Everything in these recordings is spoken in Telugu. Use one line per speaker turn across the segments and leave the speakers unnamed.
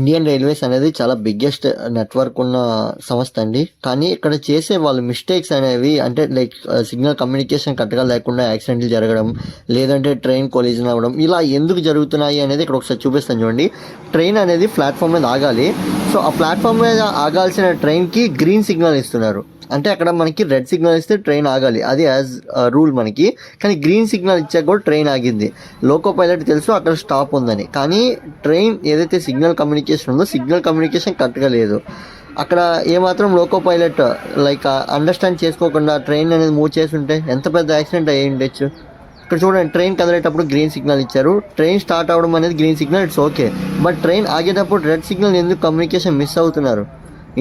ఇండియన్ రైల్వేస్ అనేది చాలా బిగ్గెస్ట్ నెట్వర్క్ ఉన్న సంస్థ అండి. కానీ ఇక్కడ చేసే వాళ్ళు మిస్టేక్స్ అనేవి అంటే లైక్ సిగ్నల్ కమ్యూనికేషన్ కరెక్ట్గా లేకుండా యాక్సిడెంట్లు జరగడం, లేదంటే ట్రైన్ కొలిజన్ అవ్వడం, ఇలా ఎందుకు జరుగుతున్నాయి అనేది ఇక్కడ ఒకసారి చూపిస్తాను చూడండి. ట్రైన్ అనేది ప్లాట్ఫామ్ మీద ఆగాలి. సో ఆ ప్లాట్ఫామ్ మీద ఆగాల్సిన ట్రైన్కి గ్రీన్ సిగ్నల్ ఇస్తున్నారు. అంటే అక్కడ మనకి రెడ్ సిగ్నల్ ఇస్తే ట్రైన్ ఆగాలి, అది యాజ్ రూల్ మనకి. కానీ గ్రీన్ సిగ్నల్ ఇచ్చాక కూడా ట్రైన్ ఆగింది. లోకో పైలట్ తెలుసు అక్కడ స్టాప్ ఉందని, కానీ ట్రైన్ ఏదైతే సిగ్నల్ కమ్యూనికేషన్ ఉందో సిగ్నల్ కమ్యూనికేషన్ కరెక్ట్గా లేదు. అక్కడ ఏమాత్రం లోకో పైలట్ లైక్ అండర్స్టాండ్ చేసుకోకుండా ట్రైన్ అనేది మూవ్ చేసి ఉంటే ఎంత పెద్ద యాక్సిడెంట్ అయ్యి ఉండొచ్చు. ఇక్కడ చూడండి, ట్రైన్ కదిలేటప్పుడు గ్రీన్ సిగ్నల్ ఇచ్చారు, ట్రైన్ స్టార్ట్ అవ్వడం అనేది green signal, it's okay. But train ఆగేటప్పుడు రెడ్ సిగ్నల్ ఎందుకు కమ్యూనికేషన్ మిస్ అవుతున్నారు?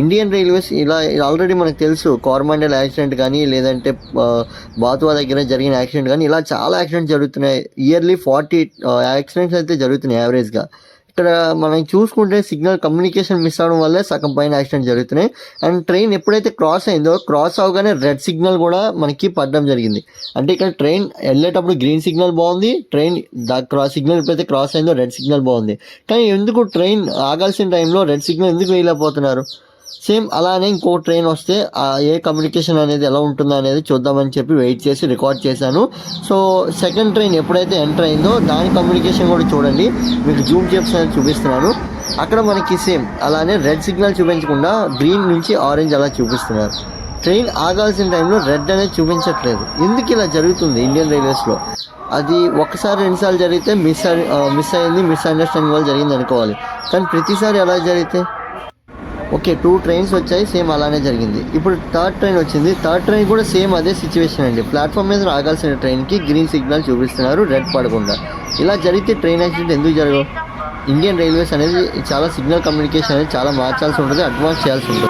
ఇండియన్ రైల్వేస్ ఇలా ఆల్రెడీ మనకు తెలుసు, కోరమండల్ యాక్సిడెంట్ కానీ లేదంటే బాతువా దగ్గర జరిగిన యాక్సిడెంట్ కానీ ఇలా చాలా యాక్సిడెంట్స్ జరుగుతున్నాయి. ఇయర్లీ 40 యాక్సిడెంట్స్ అయితే జరుగుతున్నాయి యావరేజ్గా. ఇక్కడ మనం చూసుకుంటే సిగ్నల్ కమ్యూనికేషన్ మిస్ అవడం వల్లే సగం పైన యాక్సిడెంట్ జరుగుతున్నాయి. అండ్ ట్రైన్ ఎప్పుడైతే క్రాస్ అయిందో క్రాస్ అవగానే రెడ్ సిగ్నల్ కూడా మనకి పడడం జరిగింది. అంటే ఇక్కడ ట్రైన్ వెళ్ళేటప్పుడు గ్రీన్ సిగ్నల్ బాగుంది, ట్రైన్ సిగ్నల్ ఎప్పుడైతే క్రాస్ అయిందో రెడ్ సిగ్నల్ బాగుంది. కానీ ఎందుకు ట్రైన్ ఆగాల్సిన టైంలో రెడ్ సిగ్నల్ ఎందుకు వేయలేకపోతున్నారు? సేమ్ అలానే ఇంకో ట్రైన్ వస్తే ఏ కమ్యూనికేషన్ అనేది ఎలా ఉంటుందో అనేది చూద్దామని చెప్పి వెయిట్ చేసి రికార్డ్ చేశాను. సో సెకండ్ ట్రైన్ ఎప్పుడైతే ఎంటర్ అయిందో దాని కమ్యూనికేషన్ కూడా చూడండి, మీకు జూమ్ చేసి అనేది చూపిస్తున్నాను. అక్కడ మనకి సేమ్ అలానే రెడ్ సిగ్నల్ చూపించకుండా గ్రీన్ నుంచి ఆరెంజ్ అలా చూపిస్తున్నారు. ట్రైన్ ఆగాల్సిన టైంలో రెడ్ అనేది చూపించట్లేదు. ఎందుకు ఇలా జరుగుతుంది ఇండియన్ రైల్వేస్లో? అది ఒకసారి రెండుసార్లు జరిగితే మిస్ అయింది, మిస్అండర్స్టాండింగ్ వల్ల జరిగింది అనుకోవాలి. కానీ ప్రతిసారి అలా జరిగితే ఓకే, 2 ట్రైన్స్ వచ్చాయి, సేమ్ అలానే జరిగింది. ఇప్పుడు థర్డ్ ట్రైన్ వచ్చింది, థర్డ్ ట్రైన్ కూడా సేమ్ అదే సిచ్యువేషన్ అండి. ప్లాట్ఫామ్ మీద ఆగాల్సిన ట్రైన్కి గ్రీన్ సిగ్నల్ చూపిస్తున్నారు, రెడ్ పడకుండా. ఇలా జరిగితే ట్రైన్ యాక్సిడెంట్ ఎందుకు జరగవు? ఇండియన్ రైల్వేస్ అనేది చాలా సిగ్నల్ కమ్యూనికేషన్ అనేది చాలా మార్చాల్సి ఉంటుంది, అడ్వాన్స్ చేయాల్సి ఉంటుంది.